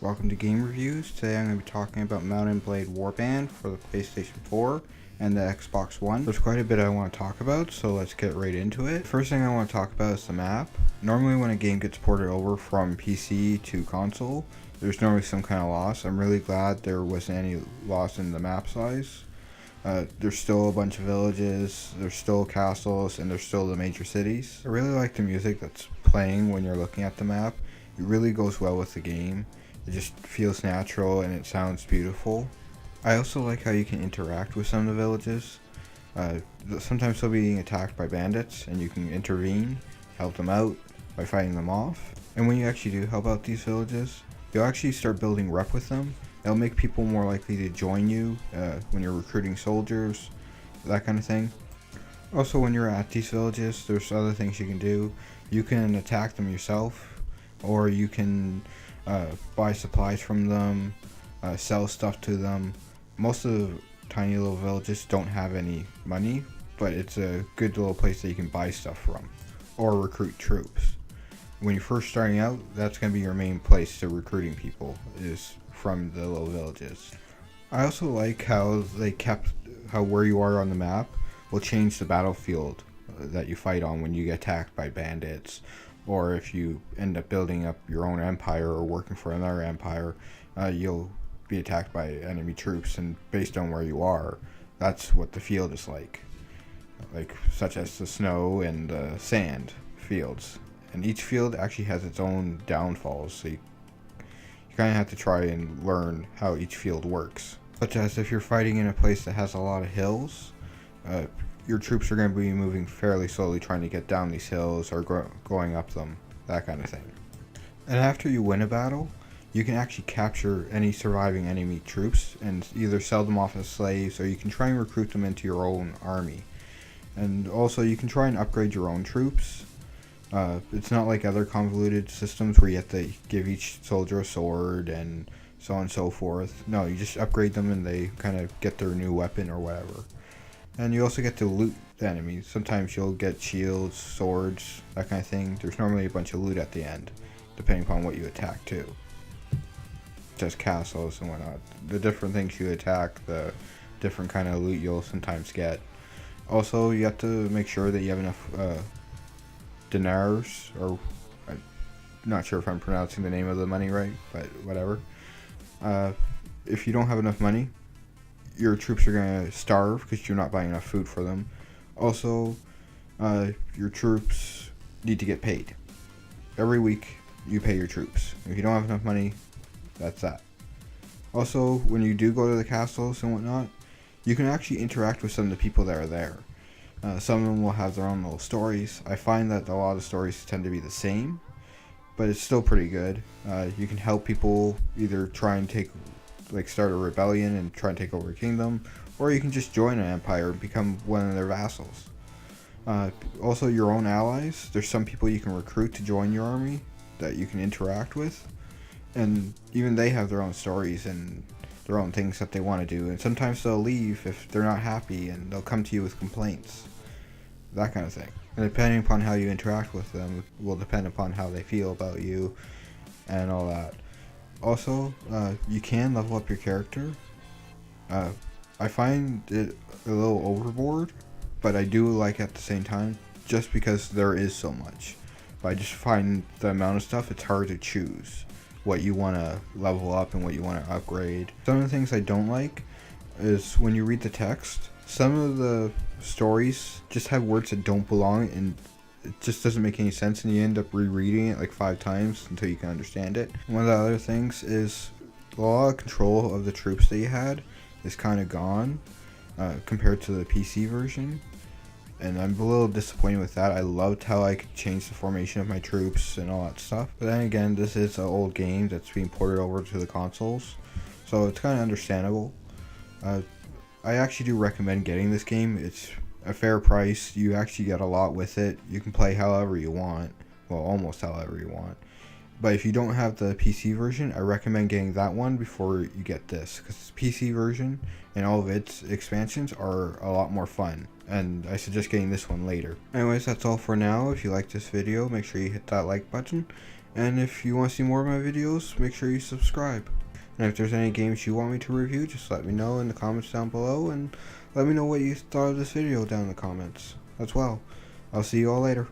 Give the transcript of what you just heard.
Welcome to Game Reviews. Today I'm going to be talking about Mount & Blade Warband for the PlayStation 4 and the Xbox One. There's quite a bit I want to talk about, so let's get right into it. First thing I want to talk about is the map. Normally when a game gets ported over from PC to console, there's normally some kind of loss. I'm really glad there wasn't any loss in the map size. There's still a bunch of villages, there's still castles, and there's still the major cities. I really like the music that's playing when you're looking at the map. It really goes well with the game. It just feels natural and it sounds beautiful. I also like how you can interact with some of the villages. Sometimes they'll be being attacked by bandits and you can intervene, help them out by fighting them off. And when you actually do help out these villages, you'll actually start building rep with them. It'll make people more likely to join you when you're recruiting soldiers, that kind of thing. Also, when you're at these villages, there's other things you can do. You can attack them yourself, or you can buy supplies from them, sell stuff to them. Most of the tiny little villages don't have any money, but it's a good little place that you can buy stuff from, or recruit troops. When you're first starting out, that's going to be your main place to recruiting people, is from the little villages. I also like how they kept how where you are on the map will change the battlefield that you fight on when you get attacked by bandits, or if you end up building up your own empire or working for another empire, you'll be attacked by enemy troops, and based on where you are, that's what the field is like such as the snow and the sand fields. And each field actually has its own downfalls, so you kind of have to try and learn how each field works. Such as if you're fighting in a place that has a lot of hills, your troops are going to be moving fairly slowly trying to get down these hills or going up them, that kind of thing. And after you win a battle, you can actually capture any surviving enemy troops and either sell them off as slaves, or you can try and recruit them into your own army. And also you can try and upgrade your own troops. It's not like other convoluted systems where you have to give each soldier a sword and so on and so forth. No, you just upgrade them and they kind of get their new weapon or whatever. And you also get to loot the enemies. Sometimes you'll get shields, swords, that kind of thing. There's normally a bunch of loot at the end, depending upon what you attack too. Just castles and whatnot. The different things you attack, the different kind of loot you'll sometimes get. Also, you have to make sure that you have enough dinars, or I'm not sure if I'm pronouncing the name of the money right, but whatever. If you don't have enough money, your troops are going to starve because you're not buying enough food for them. Also, your troops need to get paid. Every week, you pay your troops. If you don't have enough money, that's that. Also, when you do go to the castles and whatnot, you can actually interact with some of the people that are there. Some of them will have their own little stories. I find that a lot of stories tend to be the same, but it's still pretty good. You can help people either try and start a rebellion and try and take over a kingdom, or you can just join an empire and become one of their vassals. Also, your own allies. There's some people you can recruit to join your army that you can interact with, and even they have their own stories and their own things that they want to do, and sometimes they'll leave if they're not happy and they'll come to you with complaints, that kind of thing. And depending upon how you interact with them will depend upon how they feel about you and all that. Also, you can level up your character. I find it a little overboard, but I do like it at the same time, just because there is so much. But I just find the amount of stuff, it's hard to choose what you want to level up and what you want to upgrade. Some of the things I don't like is when you read the text, some of the stories just have words that don't belong, and it just doesn't make any sense, and you end up rereading it like 5 times until you can understand it. One of the other things is a lot of control of the troops that you had is kind of gone compared to the PC version, and I'm a little disappointed with that. I loved how I could change the formation of my troops and all that stuff, but then again, this is an old game that's being ported over to the consoles, so it's kind of understandable. I actually do recommend getting this game. It's a fair price. You actually get a lot with it. You can play however you want, well, almost however you want. But if you don't have the PC version, I recommend getting that one before you get this, because the PC version and all of its expansions are a lot more fun, and I suggest getting this one later. Anyways, that's all for now. If you liked this video, make sure you hit that like button, And if you want to see more of my videos, make sure you subscribe. And if there's any games you want me to review, just let me know in the comments down below, and let me know what you thought of this video down in the comments as well. I'll see you all later.